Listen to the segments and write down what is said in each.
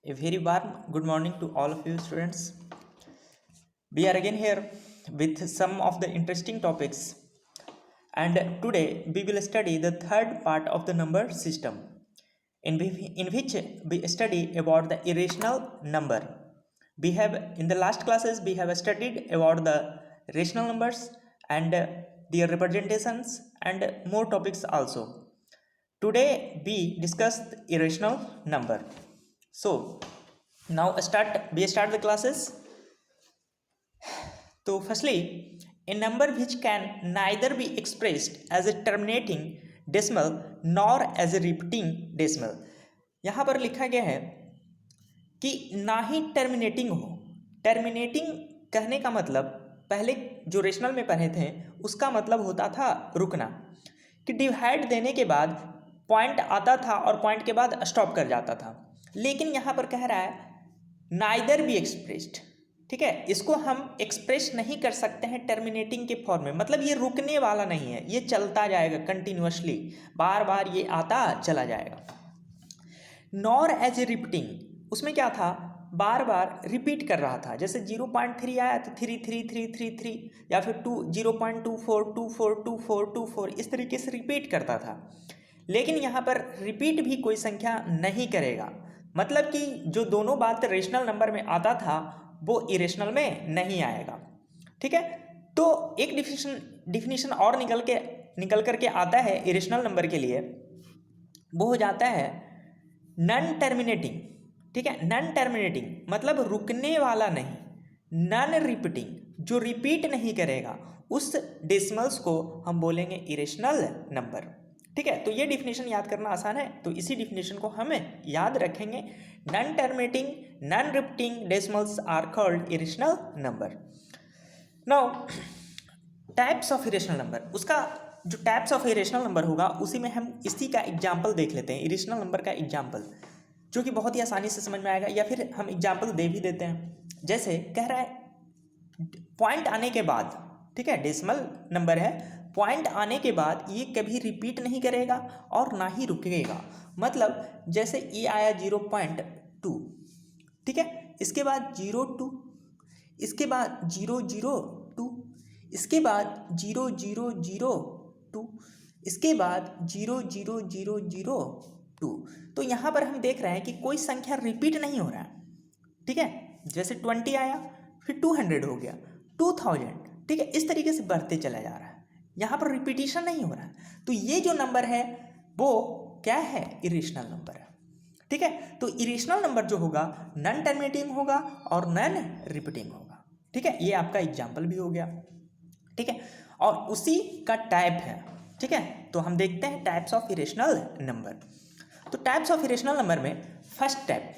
A very warm good morning to all of you students. We are again here with some of the interesting topics, and today we will study the third part of the number system in which we study about the irrational number. We have in the last classes we have studied about the rational numbers and their representations and more topics also. Today we discuss irrational number. So now we start the classes. So firstly, a number which can neither be expressed as a terminating decimal nor as a repeating decimal. यहाँ पर लिखा गया है कि ना ही terminating हो। Terminating कहने का मतलब पहले जो रेशनल में पढ़े थे उसका मतलब होता था रुकना, कि डिवाइड देने के बाद पॉइंट आता था और पॉइंट के बाद स्टॉप कर जाता था। लेकिन यहाँ पर कह रहा है नाइदर बी एक्सप्रेस्ड, ठीक है, इसको हम एक्सप्रेस नहीं कर सकते हैं टर्मिनेटिंग के फॉर्म में, मतलब ये रुकने वाला नहीं है, ये चलता जाएगा कंटिन्यूअसली, बार बार ये आता चला जाएगा। नॉर एज ए रिपीटिंग, उसमें क्या था, बार बार रिपीट कर रहा था, जैसे 0.3 आया तो 33333 या फिर 0.24242424 इस तरीके से रिपीट करता था। लेकिन यहाँ पर रिपीट भी कोई संख्या नहीं करेगा, मतलब कि जो दोनों बात रेशनल नंबर में आता था वो इरेशनल में नहीं आएगा, ठीक है। तो एक डिफिनीशन और निकल करके आता है इरेशनल नंबर के लिए, वो हो जाता है नॉन टर्मिनेटिंग, ठीक है। नॉन टर्मिनेटिंग मतलब रुकने वाला नहीं, नॉन रिपीटिंग जो रिपीट नहीं करेगा, उस डेसिमल्स को हम बोलेंगे इरेशनल नंबर, ठीक है। तो ये डिफिनेशन याद करना आसान है, तो इसी डिफिनेशन को हमें याद रखेंगे। Non terminating non repeating decimals are called irrational number. Now types of irrational number, उसका जो टाइप्स ऑफ इरेशनल नंबर होगा उसी में हम इसी का एग्जाम्पल देख लेते हैं, इरेशनल नंबर का एग्जाम्पल, जो कि बहुत ही आसानी से समझ में आएगा, या फिर हम एग्जाम्पल दे भी देते हैं। जैसे कह रहा है पॉइंट आने के बाद, ठीक है, डेसिमल नंबर है, पॉइंट आने के बाद ये कभी रिपीट नहीं करेगा और ना ही रुकेगा। मतलब जैसे ये आया 0.2, ठीक है, इसके बाद 0.2, इसके बाद 0.02, इसके बाद 0.002, इसके बाद 0.0002। तो यहाँ पर हम देख रहे हैं कि कोई संख्या रिपीट नहीं हो रहा है, ठीक है। जैसे 20 आया, फिर 200 हो गया, 2000, ठीक है, इस तरीके से बढ़ते चला जा रहा है, यहाँ पर रिपीटिशन नहीं हो रहा है। तो ये जो नंबर है वो क्या है, इरेशनल नंबर है, ठीक है। तो इरेशनल नंबर जो होगा नॉन टर्मिनेटिंग होगा और नॉन रिपीटिंग होगा, ठीक है। ये आपका एग्जाम्पल भी हो गया, ठीक है, और उसी का टाइप है, ठीक है। तो हम देखते हैं टाइप्स ऑफ इरेशनल नंबर। तो टाइप्स ऑफ इरेशनल नंबर में फर्स्ट टाइप,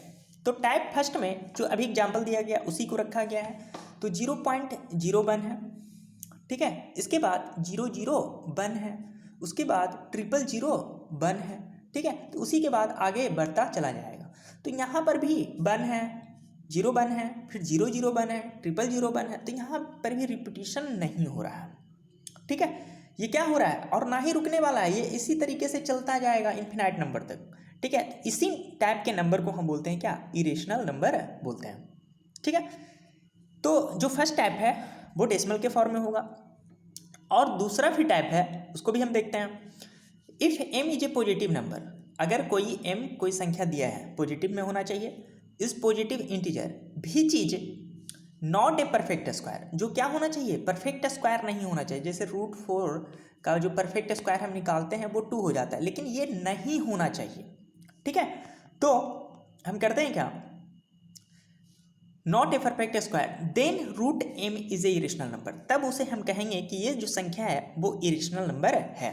तो टाइप फर्स्ट में जो अभी एग्जाम्पल दिया गया उसी को रखा गया है। तो 0.01 है, ठीक है, इसके बाद 00 है, उसके बाद 000 है, ठीक है। तो उसी के बाद आगे बढ़ता चला जाएगा। तो यहाँ पर भी 1 है, 0 है, फिर 00 है, 000 है, तो यहाँ पर भी रिपीटिशन नहीं हो रहा है, ठीक है। ये क्या हो रहा है और ना ही रुकने वाला है, ये इसी तरीके से चलता जाएगा इन्फिनाइट नंबर तक, ठीक है। इसी टाइप के नंबर को हम बोलते हैं क्या, इरेशनल नंबर बोलते हैं, ठीक है। तो जो फर्स्ट टाइप है वो डेसिमल के फॉर्म में होगा, और दूसरा भी टाइप है उसको भी हम देखते हैं। If m is A positive number, अगर कोई m कोई संख्या दिया है पॉजिटिव में होना चाहिए, इस पॉजिटिव इंटीजर भी चीज नॉट ए परफेक्ट स्क्वायर, जो क्या होना चाहिए, परफेक्ट स्क्वायर नहीं होना चाहिए। जैसे √4 का जो परफेक्ट स्क्वायर हम निकालते हैं वो 2 हो जाता है, लेकिन ये नहीं होना चाहिए, ठीक है। तो हम करते हैं क्या, not a perfect square, then √m is a irrational number, तब उसे हम कहेंगे कि ये जो संख्या है वो इरेशनल नंबर है,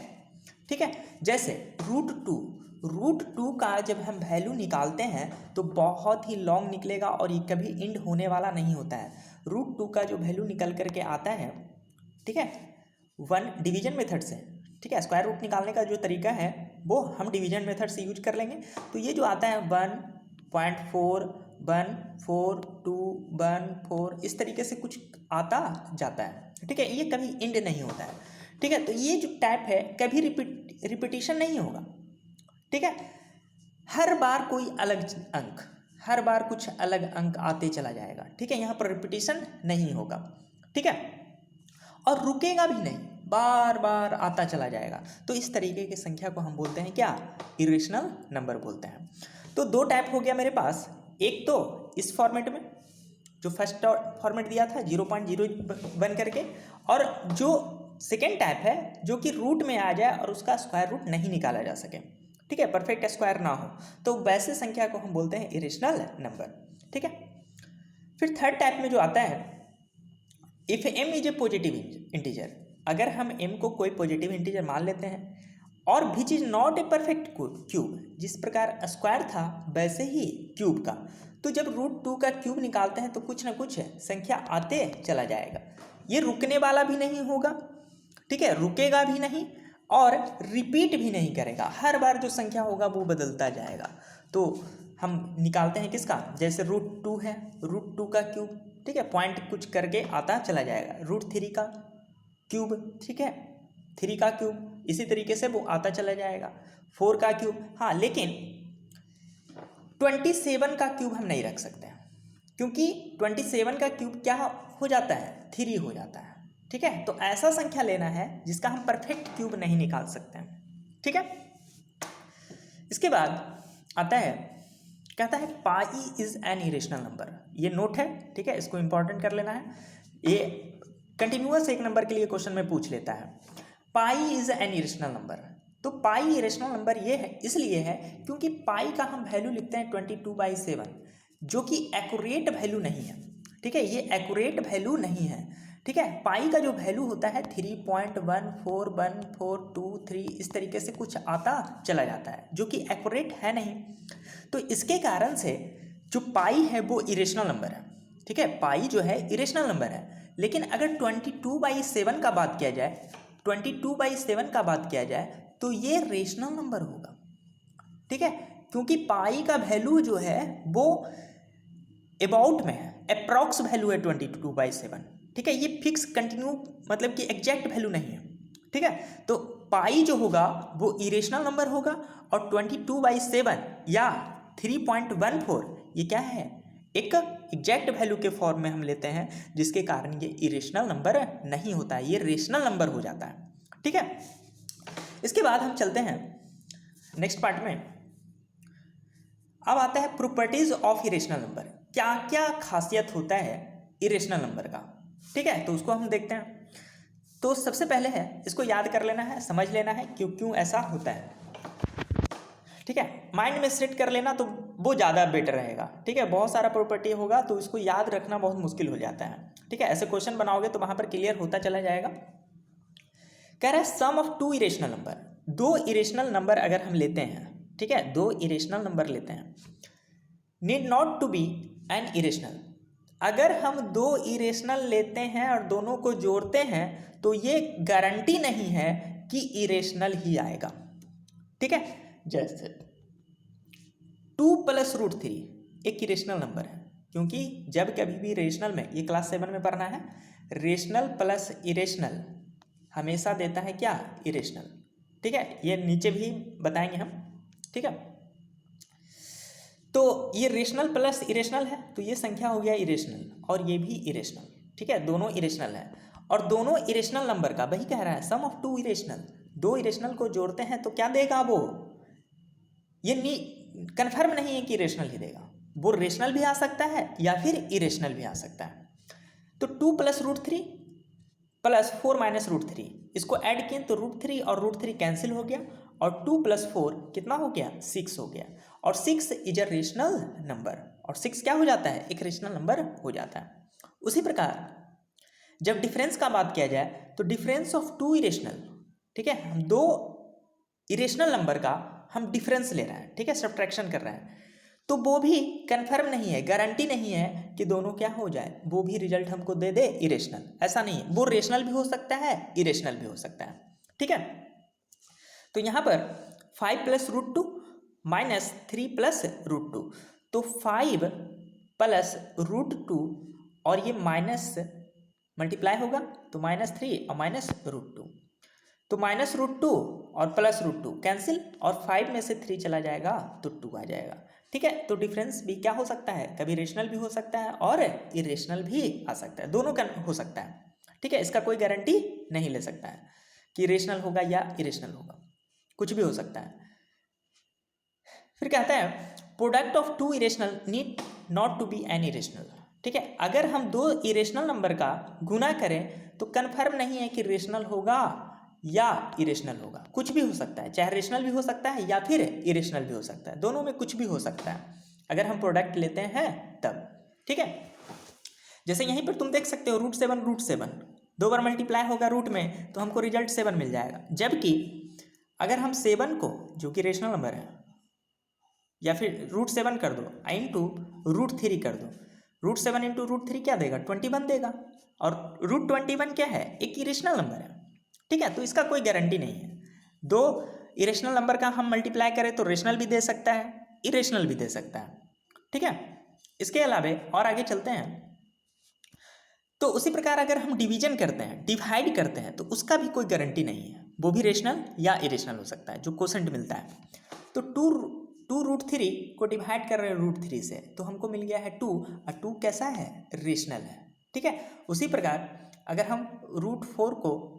ठीक है। जैसे √2 का जब हम वैल्यू निकालते हैं तो बहुत ही लॉन्ग निकलेगा और ये कभी इंड होने वाला नहीं होता है। √2 का जो वैल्यू निकल करके आता है, ठीक है, 1 डिवीजन मेथड से, ठीक है, स्क्वायर रूट निकालने का जो तरीका है वो हम डिवीजन मेथड से यूज कर लेंगे। तो ये जो आता है 1.414 इस तरीके से कुछ आता जाता है, ठीक है, ये कभी इंड नहीं होता है, ठीक है। तो ये जो टाइप है कभी रिपीटिशन नहीं होगा, ठीक है। हर बार कोई अलग अंक, हर बार कुछ अलग अंक आते चला जाएगा, ठीक है, यहाँ पर रिपीटिशन नहीं होगा, ठीक है, और रुकेगा भी नहीं, बार बार आता चला जाएगा। तो इस तरीके की संख्या को हम बोलते हैं क्या, इरेशनल नंबर बोलते हैं। तो दो टाइप हो गया मेरे पास, एक तो इस फॉर्मेट में जो फर्स्ट फॉर्मेट दिया था 0.01 करके, और जो सेकेंड टाइप है जो कि रूट में आ जाए और उसका स्क्वायर रूट नहीं निकाला जा सके, ठीक है, परफेक्ट स्क्वायर ना हो, तो वैसे संख्या को हम बोलते हैं इरेशनल नंबर, ठीक है। फिर थर्ड टाइप में जो आता है, if m is A positive integer, अगर हम m को कोई पॉजिटिव इंटीजर मान लेते हैं और which is not a perfect cube, जिस प्रकार स्क्वायर था वैसे ही क्यूब का, तो जब √2 का क्यूब निकालते हैं तो कुछ ना कुछ संख्या आते चला जाएगा, ये रुकने वाला भी नहीं होगा, ठीक है, रुकेगा भी नहीं और रिपीट भी नहीं करेगा, हर बार जो संख्या होगा वो बदलता जाएगा। तो हम निकालते हैं किसका, जैसे √2 है, √2 का क्यूब, ठीक है, पॉइंट कुछ करके आता चला जाएगा, √3 का क्यूब, ठीक है, 3 का क्यूब, इसी तरीके से वो आता चला जाएगा, 4 का क्यूब, हाँ, लेकिन 27 का क्यूब हम नहीं रख सकते हैं, क्योंकि 27 का क्यूब क्या हो जाता है, 3 हो जाता है, ठीक है। तो ऐसा संख्या लेना है जिसका हम परफेक्ट क्यूब नहीं निकाल सकते हैं, ठीक है। इसके बाद आता है, कहता है pi is an irrational number, ये नोट है, ठीक है, इसको इंपॉर्टेंट कर लेना है, ये कंटिन्यूअस एक नंबर के लिए क्वेश्चन में पूछ लेता है, pi is an irrational number. तो पाई इरेशनल नंबर ये है, इसलिए है क्योंकि पाई का हम वैल्यू लिखते हैं 22/7, जो कि एक्यूरेट वैल्यू नहीं है, ठीक है, ये एक्यूरेट वैल्यू नहीं है, ठीक है। पाई का जो वैल्यू होता है 3.141423, इस तरीके से कुछ आता चला जाता है, जो कि एक्यूरेट है नहीं। तो इसके कारण से जो पाई है वो इरेशनल नंबर है, ठीक है, पाई जो है इरेशनल नंबर है। लेकिन अगर 22/7 का बात किया जाए, 22/7 का बात किया जाए तो ये रेशनल नंबर होगा, ठीक है, क्योंकि पाई का वैल्यू जो है वो अबाउट में है, अप्रॉक्स वैल्यू है 22/7, ठीक है, ये फिक्स कंटिन्यू मतलब कि एग्जैक्ट वैल्यू नहीं है, ठीक है। तो पाई जो होगा वो इरेशनल नंबर होगा और 22/7 या 3.14 ये क्या है, एक एग्जैक्ट वैल्यू के फॉर्म में हम लेते हैं, जिसके कारण ये इरेशनल नंबर नहीं होता है, ये रेशनल नंबर हो जाता है, ठीक है। इसके बाद हम चलते हैं नेक्स्ट पार्ट में। अब आता है प्रॉपर्टीज ऑफ इरेशनल नंबर, क्या क्या खासियत होता है इरेशनल नंबर का, ठीक है, तो उसको हम देखते हैं। तो सबसे पहले है, इसको याद कर लेना है, समझ लेना है क्यों क्यों ऐसा होता है, ठीक है, माइंड में सेट कर लेना तो वो ज़्यादा बेटर रहेगा, ठीक है। बहुत सारा प्रॉपर्टी होगा तो इसको याद रखना बहुत मुश्किल हो जाता है, ठीक है, ऐसे क्वेश्चन बनाओगे तो वहाँ पर क्लियर होता चला जाएगा। कह रहा है sum of 2 irrational number, 2 irrational number अगर हम लेते हैं, ठीक है, 2 इरेशनल नंबर लेते हैं, need not to be an irrational, अगर हम 2 इरेशनल लेते हैं और दोनों को जोड़ते हैं तो ये गारंटी नहीं है कि इरेशनल ही आएगा, ठीक है। जैसे 2 + √3 एक इरेशनल नंबर है, क्योंकि जब कभी भी रेशनल में, ये क्लास 7 में पढ़ना है, रेशनल प्लस इरेशनल हमेशा देता है क्या, इरेशनल, ठीक है, ये नीचे भी बताएंगे हम, ठीक है। तो ये रेशनल प्लस इरेशनल है तो ये संख्या हो गया इरेशनल, और ये भी इरेशनल, ठीक है, दोनों इरेशनल है, और दोनों इरेशनल नंबर का वही कह रहा है, सम ऑफ 2 इरेशनल, 2 इरेशनल को जोड़ते हैं तो क्या देगा वो, ये कन्फर्म नहीं है कि रेशनल ही देगा, वो रेशनल भी आ सकता है या फिर इरेशनल भी आ सकता है। तो 2 + √3 + 4 - √3, इसको ऐड किए तो √3 और √3 कैंसिल हो गया, और 2 + 4 कितना हो गया, 6 हो गया, और 6 इज अ रेशनल नंबर, और 6 क्या हो जाता है, एक रेशनल नंबर हो जाता है। उसी प्रकार जब डिफरेंस का बात किया जाए तो डिफरेंस ऑफ 2 इरेशनल, ठीक है, हम 2 इरेशनल नंबर का हम डिफरेंस ले रहे हैं, ठीक है, सब्ट्रैक्शन कर रहे हैं, तो वो भी कन्फर्म नहीं है, गारंटी नहीं है कि दोनों क्या हो जाए, वो भी रिजल्ट हमको दे दे इरेशनल, ऐसा नहीं है, वो रेशनल भी हो सकता है, इरेशनल भी हो सकता है, ठीक है। तो यहाँ पर 5 + √2 - 3 + √2, तो 5 + √2 और ये माइनस मल्टीप्लाई होगा तो -3 और -√2, तो -√2 और +√2 कैंसिल, और 5 में से 3 चला जाएगा तो 2 आ जाएगा, ठीक है। तो डिफरेंस भी क्या हो सकता है, कभी रेशनल भी हो सकता है और इरेशनल भी आ सकता है, दोनों का हो सकता है। ठीक है, इसका कोई गारंटी नहीं ले सकता है कि रेशनल होगा या इरेशनल होगा, कुछ भी हो सकता है। फिर कहता है product of two irrational need not to be an irrational. ठीक है, अगर हम दो इरेशनल नंबर का गुना करें तो कन्फर्म नहीं है कि रेशनल होगा या इरेशनल होगा, कुछ भी हो सकता है, चाहे रेशनल भी हो सकता है या फिर इरेशनल भी हो सकता है, दोनों में कुछ भी हो सकता है अगर हम प्रोडक्ट लेते हैं तब। ठीक है, जैसे यहीं पर तुम देख सकते हो √7 दो बार मल्टीप्लाई होगा रूट में तो हमको रिजल्ट 7 मिल जाएगा। जबकि अगर हम 7 को, जो कि रेशनल नंबर है, या फिर √7 कर दो इंटू √3 कर दो, √7 इंटू √3 क्या देगा, 21 देगा, और √21 क्या है, एक इरेशनल नंबर है। ठीक है, तो इसका कोई गारंटी नहीं है। दो इरेशनल नंबर का हम मल्टीप्लाई करें तो रेशनल भी दे सकता है, इरेशनल भी दे सकता है। ठीक है, इसके अलावा और आगे चलते हैं तो उसी प्रकार अगर हम डिवीजन करते हैं, डिवाइड करते हैं, तो उसका भी कोई गारंटी नहीं है, वो भी रेशनल या इरेशनल हो सकता है, जो क्वोशंट मिलता है। तो टू√3 को डिवाइड कर रहे हैं √3 से तो हमको मिल गया है 2, और 2 कैसा है, रेशनल है। ठीक है, उसी प्रकार अगर हम √4 को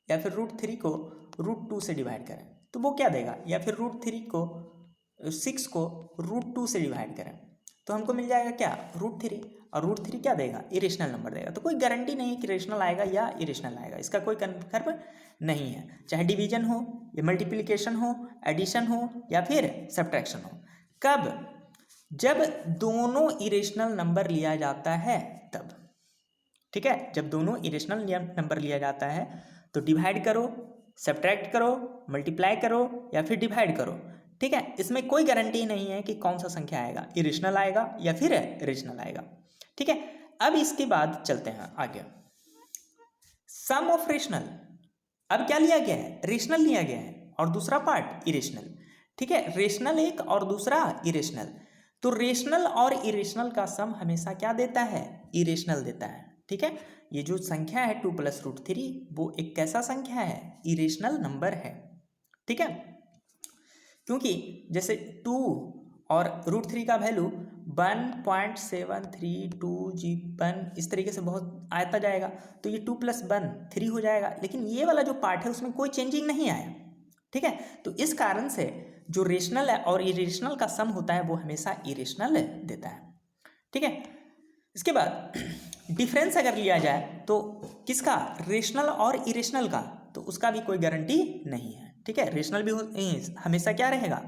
या फिर √3 को √2 से डिवाइड करें तो वो क्या देगा, या फिर √3 को 6 को √2 से डिवाइड करें तो हमको मिल जाएगा क्या, √3, और √3 क्या देगा, इरेशनल नंबर देगा। तो कोई गारंटी नहीं है कि रेशनल आएगा या इरेशनल आएगा, इसका कोई कन्फर्म नहीं है, चाहे डिवीजन हो या मल्टीप्लिकेशन हो, एडिशन हो या फिर सब्ट्रैक्शन हो। कब, जब दोनों इरेशनल नंबर लिया जाता है तब। ठीक है, जब दोनों इरेशनल नंबर लिया जाता है तो डिवाइड करो, सब्ट्रैक्ट करो, मल्टीप्लाई करो या फिर डिवाइड करो। ठीक है, इसमें कोई गारंटी नहीं है कि कौन सा संख्या आएगा, इरेशनल आएगा या फिर रेशनल आएगा। ठीक है, अब इसके बाद चलते हैं आगे, सम ऑफ रेशनल। अब क्या लिया गया है, रेशनल लिया गया है और दूसरा पार्ट इरेशनल। ठीक है, रेशनल एक और दूसरा इरेशनल। तो रेशनल और इरेशनल का सम हमेशा क्या देता है, इरेशनल देता है। ठीक है, ये जो संख्या है 2 + √3 वो एक कैसा संख्या है, इरेशनल नंबर है। ठीक है, क्योंकि जैसे 2 और √3 का वैल्यू 1.732G1 इस तरीके से बहुत आता जाएगा, तो ये 2 + 1 3 हो जाएगा, लेकिन ये वाला जो पार्ट है उसमें कोई चेंजिंग नहीं आया। ठीक है, तो इस कारण से जो रेशनल है और इरेशनल का सम होता है वो हमेशा इरेशनल देता है। ठीक है, इसके बाद डिफरेंस अगर लिया जाए तो किसका, रेशनल और इरेशनल का, तो उसका भी कोई गारंटी नहीं है। ठीक है, रेशनल भी हमेशा क्या रहेगा,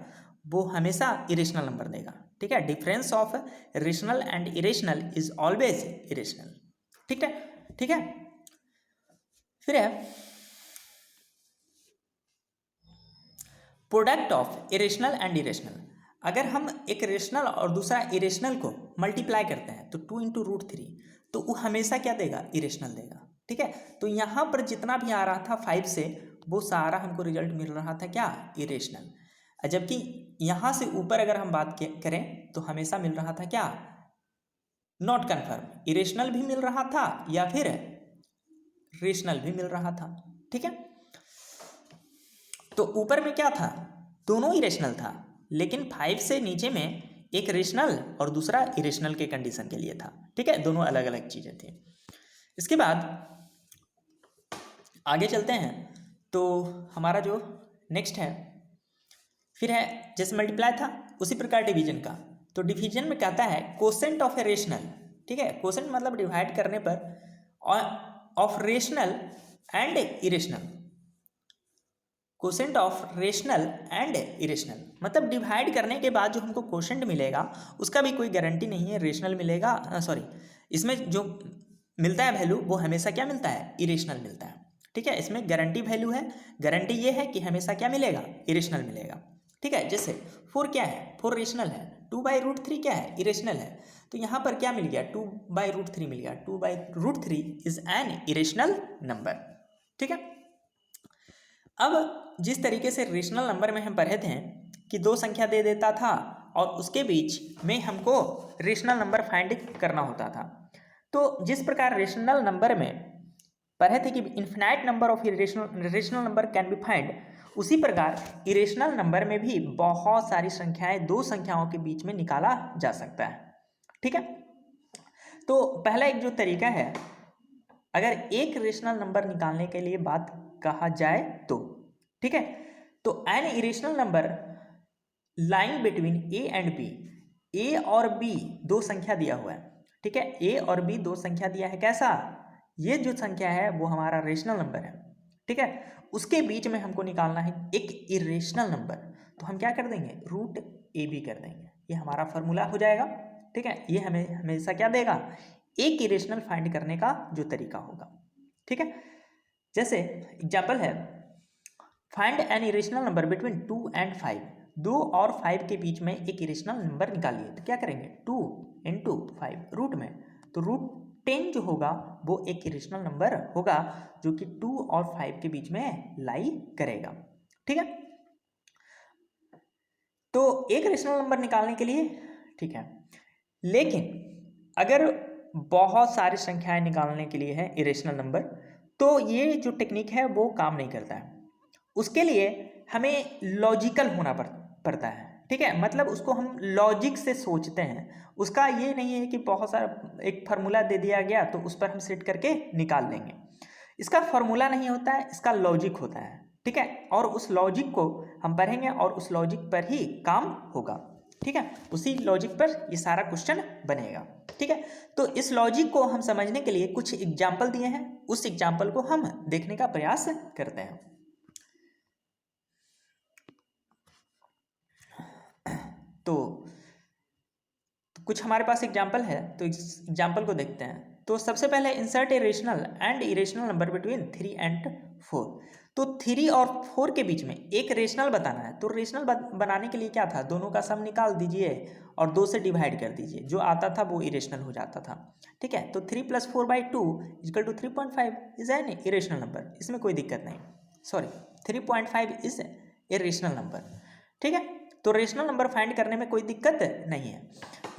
वो हमेशा इरेशनल नंबर देगा। ठीक है, difference of rational and irrational is always irrational. ठीक है, ठीक है, फिर है product of irrational and irrational. अगर हम एक रेशनल और दूसरा इरेशनल को मल्टीप्लाई करते हैं तो 2 × √3 तो वो हमेशा क्या देगा, इरेशनल देगा। ठीक है, तो यहाँ पर जितना भी आ रहा था 5 से वो सारा हमको रिजल्ट मिल रहा था क्या, इरेशनल। जबकि यहाँ से ऊपर अगर हम बात करें तो हमेशा मिल रहा था क्या, नॉट कन्फर्म, इरेशनल भी मिल रहा था या फिर रेशनल भी मिल रहा था। ठीक है, तो ऊपर में क्या था, दोनों इरेशनल था, लेकिन 5 से नीचे में एक रेशनल और दूसरा इरेशनल के कंडीशन के लिए था। ठीक है, दोनों अलग अलग चीज़ें थी। इसके बाद आगे चलते हैं तो हमारा जो नेक्स्ट है फिर है, जैसे मल्टीप्लाई था उसी प्रकार डिवीजन का। तो डिवीजन में कहता है कोसेंट ऑफ ए रेशनल। ठीक है, कोसेंट मतलब डिवाइड करने पर of rational and irrational, quotient of rational and irrational, मतलब डिवाइड करने के बाद जो हमको कोसेंट मिलेगा उसका भी कोई गारंटी नहीं है, रेशनल मिलेगा, सॉरी, इसमें जो मिलता है वैल्यू वो हमेशा क्या मिलता है, इरेशनल मिलता है। ठीक है, इसमें गारंटी वैल्यू है, गारंटी ये है कि हमेशा क्या मिलेगा, इरेशनल मिलेगा। ठीक है, जैसे 4 क्या है, 4 रेशनल है, 2/√3 क्या है, इरेशनल है, तो यहाँ पर क्या मिल गया, 2/√3 मिल गया, 2/√3 इज एन इरेशनल नंबर। ठीक है, अब जिस तरीके से रेशनल नंबर में हम पढ़े थे कि दो संख्या दे देता था और उसके बीच में हमको रेशनल नंबर फाइंड करना होता था, तो जिस प्रकार रेशनल नंबर में पढ़े थे कि infinite number of rational number can be find, उसी प्रकार इरेशनल नंबर में भी बहुत सारी संख्याएं दो संख्याओं के बीच में निकाला जा सकता है। ठीक है, तो पहला एक जो तरीका है, अगर एक रेशनल नंबर निकालने के लिए बात कहा जाए तो, ठीक है, तो an irrational number lying between A and B, A और बी दो संख्या दिया हुआ है। ठीक है, ए और बी दो संख्या दिया है। कैसा? ये जो संख्या है वो हमारा रेशनल नंबर है। ठीक है, उसके बीच में हमको निकालना है एक इरेशनल नंबर, तो हम क्या कर देंगे? रूट ए बी कर देंगे। ये हमारा फॉर्मूला हो जाएगा। ठीक है, ये हमें हमेशा क्या देगा? एक इरेशनल फाइंड करने का जो तरीका होगा। ठीक है, जैसे एग्जाम्पल है, find N irrational number between 2 and 5, 2 और 5 के बीच में एक इरेशनल नंबर निकालिए। तो क्या करेंगे? 2 into 5 रूट में, तो रूट 10 जो होगा वो एक इरेशनल नंबर होगा जो कि 2 और 5 के बीच में लाई करेगा। ठीक है, तो एक रेशनल नंबर निकालने के लिए, ठीक है, लेकिन अगर बहुत सारी संख्याएं निकालने के लिए है इरेशनल नंबर, तो ये जो टेक्निक है वो काम नहीं करता है। उसके लिए हमें लॉजिकल होना पड़ता है। ठीक है, मतलब उसको हम लॉजिक से सोचते हैं। उसका ये नहीं है कि बहुत सारा एक फार्मूला दे दिया गया तो उस पर हम सेट करके निकाल लेंगे। इसका फार्मूला नहीं होता है, इसका लॉजिक होता है। ठीक है, और उस लॉजिक को हम पढ़ेंगे और उस लॉजिक पर ही काम होगा। ठीक है, उसी लॉजिक पर ये सारा क्वेश्चन बनेगा। ठीक है, तो इस लॉजिक को हम समझने के लिए कुछ एग्जाम्पल दिए हैं, उस एग्जाम्पल को हम देखने का प्रयास करते हैं। तो कुछ हमारे पास एग्जाम्पल है, तो इस एग्जाम्पल को देखते हैं। तो सबसे पहले insert a rational and irrational number between 3 and 4। तो 3 और 4 के बीच में एक रेशनल बताना है। तो रेशनल बनाने के लिए क्या था? दोनों का सम निकाल दीजिए और 2 से डिवाइड कर दीजिए, जो आता था वो इरेशनल हो जाता था। ठीक है, तो 3 + 4/2 = 3.5 इज एन इरेशनल नंबर। इसमें कोई दिक्कत नहीं, sorry 3.5 is a rational number. ठीक है, तो रेशनल नंबर फाइंड करने में कोई दिक्कत नहीं है।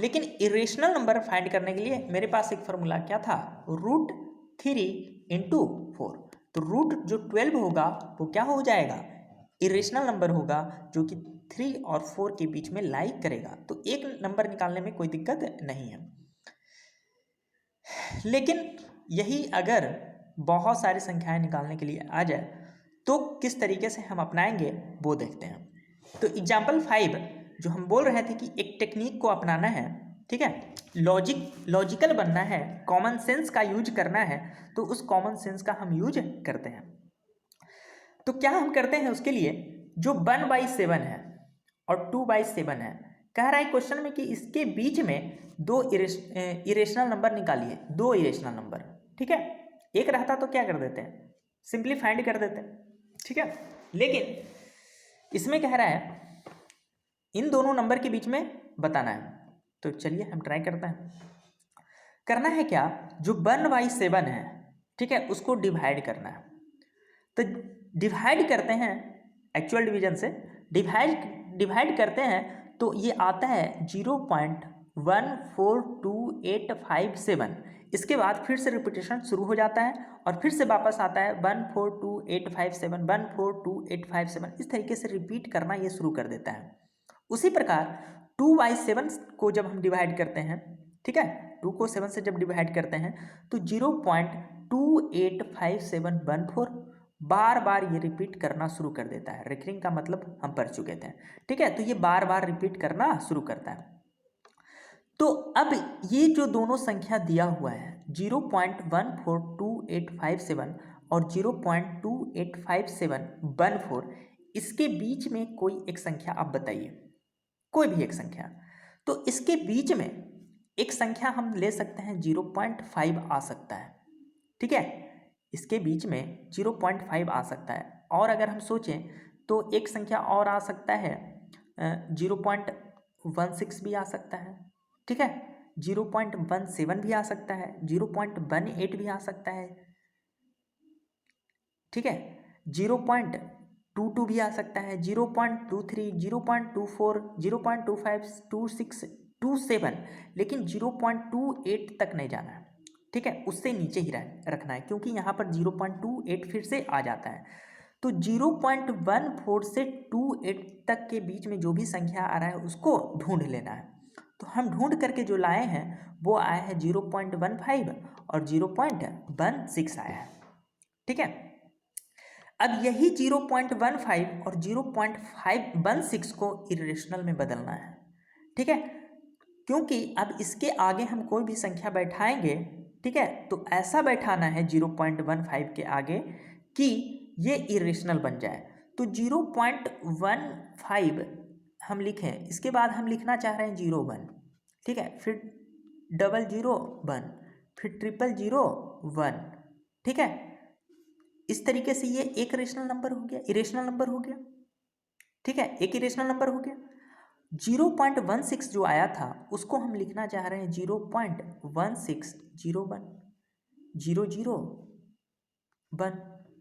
लेकिन इरेशनल नंबर फाइंड करने के लिए मेरे पास एक फार्मूला क्या था? √3 × 4। तो रूट जो 12 होगा वो क्या हो जाएगा? इरेशनल नंबर होगा जो कि 3 और 4 के बीच में लाई करेगा। तो एक नंबर निकालने में कोई दिक्कत नहीं है। लेकिन यही अगर बहुत सारी संख्याएं निकालने के लिए आ जाए तो किस तरीके से हम अपनाएंगे वो देखते हैं। तो एग्जाम्पल 5 जो हम बोल रहे थे कि एक टेक्निक को अपनाना है, ठीक है, लॉजिकल बनना है, कॉमन सेंस का यूज करना है, तो उस कॉमन सेंस का हम यूज करते हैं। तो क्या हम करते हैं उसके लिए? जो 1/7 है और 2/7 है, कह रहा है क्वेश्चन में कि इसके बीच में दो इरेशनल नंबर निकालिए, दो इरेशनल नंबर। ठीक है, एक रहता तो क्या कर देते हैं? सिंपली फाइंड कर देते हैं। ठीक है, लेकिन इसमें कह रहा है इन दोनों नंबर के बीच में बताना है। तो चलिए हम ट्राई करते हैं। करना है क्या? जो 1/7 है, ठीक है, उसको डिवाइड करना है। तो डिवाइड करते हैं, एक्चुअल डिवीजन से डिवाइड करते हैं तो ये आता है 0.142857। इसके बाद फिर से रिपीटेशन शुरू हो जाता है और फिर से वापस आता है 142,857 142,857। इस तरीके से रिपीट करना ये शुरू कर देता है। उसी प्रकार 2/7 को जब हम डिवाइड करते हैं, ठीक है, 2 को 7 से जब डिवाइड करते हैं तो 0.285714 बार बार ये रिपीट करना शुरू कर देता है। रिकरिंग का मतलब हम पढ़ चुके थे। ठीक है, तो ये बार बार रिपीट करना शुरू करता है। तो अब ये जो दोनों संख्या दिया हुआ है 0.142857 और 0.285714, इसके बीच में कोई एक संख्या आप बताइए, कोई भी एक संख्या। तो इसके बीच में एक संख्या हम ले सकते हैं 0.5 आ सकता है। ठीक है, इसके बीच में 0.5 आ सकता है। और अगर हम सोचें तो एक संख्या और आ सकता है 0.16 भी आ सकता है। ठीक है, 0.17 भी आ सकता है, 0.18 भी आ सकता है। ठीक है, 0.22 भी आ सकता है, 0.23, 0.24, 0.25, 26, 27, लेकिन 0.28 तक नहीं जाना है। ठीक है, उससे नीचे ही रखना है, क्योंकि यहाँ पर 0.28 फिर से आ जाता है। तो 0.14 से 28 तक के बीच में जो भी संख्या आ रहा है उसको ढूंढ लेना है। तो हम ढूंढ करके जो लाए हैं वो आया है 0.15 और 0.16 आया है। ठीक है, अब यही 0.15 और 0.516 को इरेशनल में बदलना है। ठीक है, क्योंकि अब इसके आगे हम कोई भी संख्या बैठाएंगे, ठीक है, तो ऐसा बैठाना है 0.15 के आगे कि ये इरेशनल बन जाए। तो 0.15 हम लिखें, इसके बाद हम लिखना चाह रहे हैं 01, ठीक है, फिर 001, फिर 001, ठीक है। इस तरीके से ये एक इरेशनल नंबर हो गया, इरेशनल नंबर हो गया। ठीक है, एक इरेशनल नंबर हो गया। 0.16 जो आया था उसको हम लिखना चाह रहे हैं 0.1601, 001,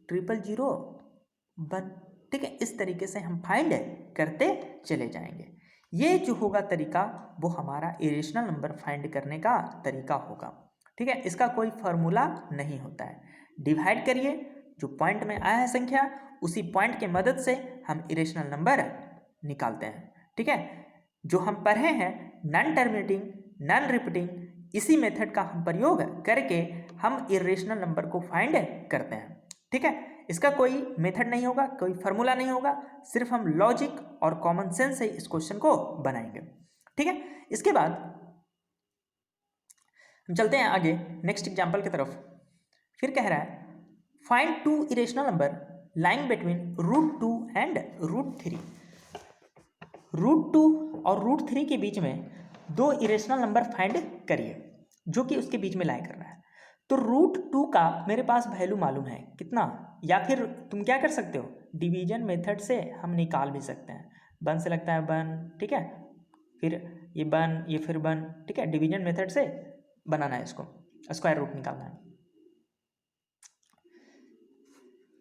000, ठीक है। इस तरीके से हम फाइंड करते चले जाएंगे। ये जो होगा तरीका वो हमारा इरेशनल नंबर फाइंड करने का तरीका होगा। ठीक है, इसका कोई फार्मूला नहीं होता है। डिवाइड करिए, जो पॉइंट में आया है संख्या उसी पॉइंट के मदद से हम इरेशनल नंबर निकालते हैं। ठीक है, जो हम पढ़े हैं नॉन टर्मिनेटिंग, नॉन रिपीटिंग, इसी मेथड का हम प्रयोग करके हम इरेशनल नंबर को फाइंड करते हैं। ठीक है, इसका कोई मेथड नहीं होगा, कोई फार्मूला नहीं होगा, सिर्फ हम लॉजिक और कॉमन सेंस से इस क्वेश्चन को बनाएंगे। ठीक है, इसके बाद हम चलते हैं आगे नेक्स्ट एग्जांपल की तरफ। फिर कह रहा है find two irrational number lying between √2 and √3। √2 और √3 के बीच में दो इरेशनल नंबर फाइंड करिए जो कि उसके बीच में लाई कर रहा है। तो √2 का मेरे पास वैल्यू मालूम है कितना, या फिर तुम क्या कर सकते हो, डिवीजन मेथड से हम निकाल भी सकते हैं। 1 से लगता है 1, ठीक है, फिर ये 1, ये फिर 1, ठीक है। डिवीजन मेथड से बनाना है, इसको स्क्वायर रूट निकालना है।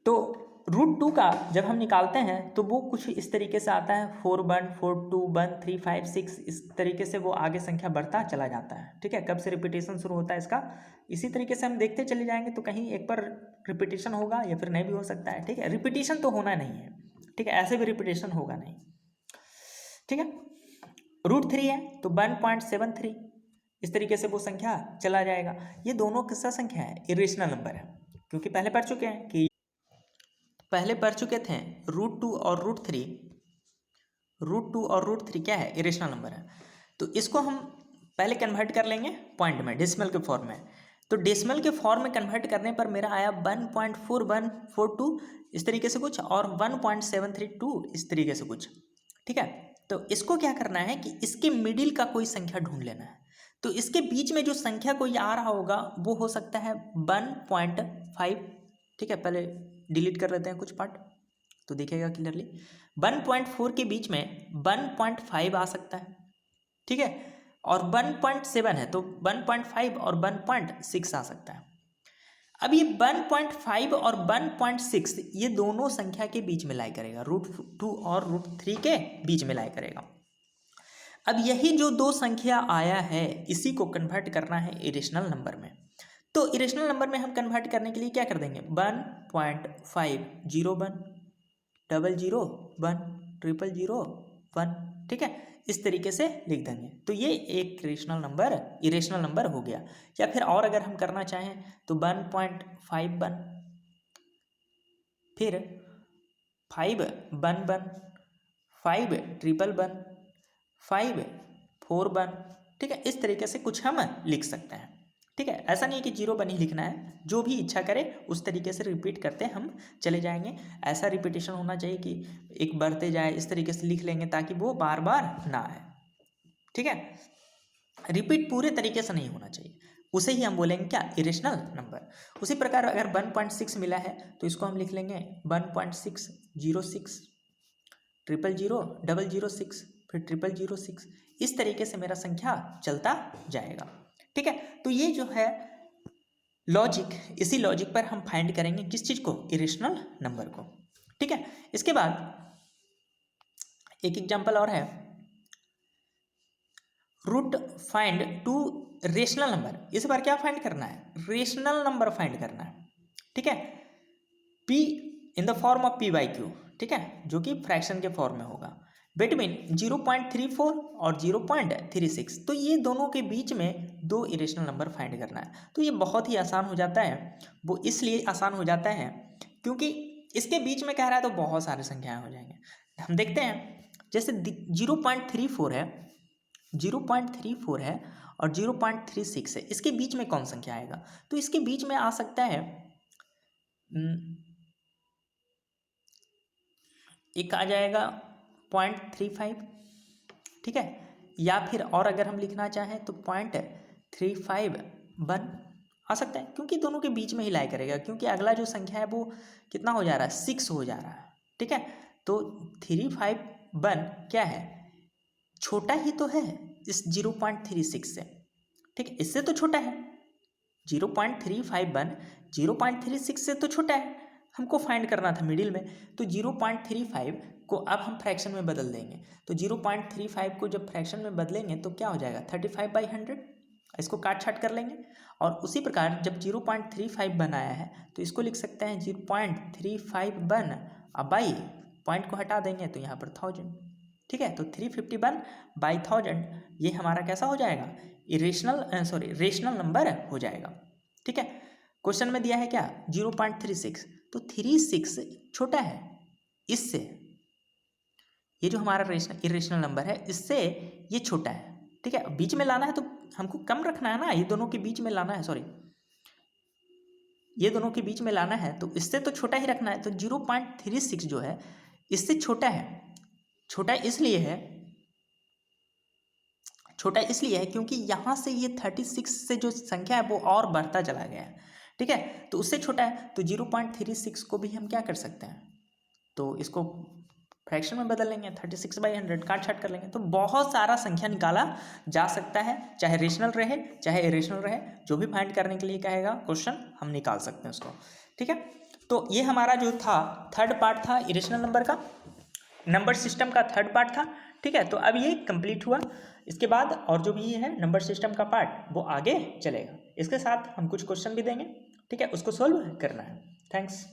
तो √2 का जब हम निकालते हैं तो वो कुछ इस तरीके से आता है 4 1 4 2 1 3 5 6, इस तरीके से वो आगे संख्या बढ़ता चला जाता है। ठीक है, कब से रिपीटेशन शुरू होता है इसका, इसी तरीके से हम देखते चले जाएंगे। तो कहीं एक बार रिपीटेशन होगा या फिर नहीं भी हो सकता है। ठीक है, रिपीटेशन तो होना नहीं है, ठीक है, ऐसे भी रिपीटेशन होगा नहीं। ठीक है, √3 है तो 1.73, इस तरीके से वो संख्या चला जाएगा। ये दोनों किसका संख्या है, इरेशनल नंबर है, क्योंकि पहले पढ़ चुके हैं कि √2 और √3, √2 और √3 क्या है, इरेशनल नंबर है। तो इसको हम पहले कन्वर्ट कर लेंगे पॉइंट में, डेसिमल के फॉर्म में। तो डेसिमल के फॉर्म में कन्वर्ट करने पर मेरा आया 1.4142 इस तरीके से कुछ, और 1.732 इस तरीके से कुछ। ठीक है, तो इसको क्या करना है कि इसके मिडिल का कोई संख्या ढूंढ लेना है। तो इसके बीच में जो संख्या कोई आ रहा होगा वो हो सकता है 1.5। ठीक है, पहले डिलीट कर लेते हैं कुछ पार्ट तो दिखेगा क्लियरली। 1.4 के बीच में 1.5 आ सकता है, ठीक है, और 1.7 है तो 1.5 और 1.6 आ सकता है। अब ये 1.5 और 1.6 ये दोनों संख्या के बीच में लाई करेगा, √2 और √3 के बीच में लाई करेगा। अब यही जो दो संख्या आया है इसी को कन्वर्ट करना है इरेशनल नंबर में। तो इरेशनल नंबर में हम कन्वर्ट करने के लिए क्या कर देंगे, 1.501, 001, 001, ठीक है, इस तरीके से लिख देंगे। तो ये एक इरेशनल नंबर हो गया। या फिर और अगर हम करना चाहें तो 1.51, फिर 511, 511, 541, ठीक है, इस तरीके से कुछ हम लिख सकते हैं। ठीक है, ऐसा नहीं कि 0 ही लिखना है, जो भी इच्छा करे उस तरीके से रिपीट करते हम चले जाएंगे। ऐसा रिपीटेशन होना चाहिए कि एक बढ़ते जाए, इस तरीके से लिख लेंगे ताकि वो बार बार ना आए। ठीक है, रिपीट पूरे तरीके से नहीं होना चाहिए, उसे ही हम बोलेंगे क्या, इरेशनल नंबर। उसी प्रकार अगर 1.6 मिला है तो इसको हम लिख लेंगे 1.606, 000, 006, फिर 006, इस तरीके से मेरा संख्या चलता जाएगा। ठीक है, तो ये जो है लॉजिक, इसी लॉजिक पर हम फाइंड करेंगे किस चीज़ को, इरेशनल नंबर को। ठीक है, इसके बाद एक एग्जांपल और है, root find two rational number. इस बार क्या फाइंड करना है, रेशनल नंबर फाइंड करना है। ठीक है, P in the form of P by Q, ठीक है, जो कि फ्रैक्शन के फॉर्म में होगा, बिटवीन 0.34 और 0.36। तो ये दोनों के बीच में दो इरेशनल नंबर फाइंड करना है। तो ये बहुत ही आसान हो जाता है। वो इसलिए आसान हो जाता है क्योंकि इसके बीच में कह रहा है तो बहुत सारी संख्याएं हो जाएंगे। हम देखते हैं, जैसे 0.34 है, 0.34 है और 0.36 है, इसके बीच में कौन संख्या आएगा? तो इसके बीच में आ सकता है, एक आ जाएगा 0.35, ठीक है, या फिर और अगर हम लिखना चाहें तो 0.351 आ सकता है, क्योंकि दोनों के बीच में ही लाई करेगा, क्योंकि अगला जो संख्या है वो कितना हो जा रहा है, 6 हो जा रहा है, ठीक है। तो 351 क्या है, छोटा ही तो है इस 0.36 से, ठीक है, इससे तो छोटा है। 0.351 0.36 से तो छोटा है, हमको फाइंड करना था मिडिल में। तो 0.35 को अब हम फ्रैक्शन में बदल देंगे। तो 0.35 को जब फ्रैक्शन में बदलेंगे तो क्या हो जाएगा, 35/100। इसको काट छाट कर लेंगे। और उसी प्रकार जब 0.35 बनाया है तो इसको लिख सकते हैं 0.351, अब बाई पॉइंट को हटा देंगे तो यहाँ पर 1000, ठीक है। तो 351/1000 ये हमारा कैसा हो जाएगा, रेशनल नंबर हो जाएगा, ठीक है। क्वेश्चन में दिया है क्या, 0.36, तो 36 छोटा है इससे, ये जो हमारा इरेशनल नंबर है इससे ये छोटा है, ठीक है। बीच में लाना है तो हमको कम रखना है ना, ये दोनों के बीच में लाना है, ये दोनों के बीच में लाना है तो इससे तो छोटा ही रखना है। तो 0.36 जो है इससे छोटा है। छोटा इसलिए है क्योंकि यहाँ से ये 36 से जो संख्या है वो और बढ़ता चला गया है, ठीक है, तो उससे छोटा है। तो 0.36 को भी हम क्या कर सकते हैं, तो इसको फ्रैक्शन में बदल लेंगे, 36/100 काट छाट कर लेंगे। तो बहुत सारा संख्या निकाला जा सकता है, चाहे रेशनल रहे चाहे इरेशनल रहे, जो भी फाइंड करने के लिए कहेगा क्वेश्चन हम निकाल सकते हैं उसको, ठीक है। तो ये हमारा जो था थर्ड पार्ट था इरेशनल नंबर का, नंबर सिस्टम का थर्ड पार्ट था, ठीक है। तो अब ये कंप्लीट हुआ। इसके बाद और जो भी है नंबर सिस्टम का पार्ट वो आगे चलेगा। इसके साथ हम कुछ क्वेश्चन भी देंगे, ठीक है, उसको सोल्व करना है। थैंक्स।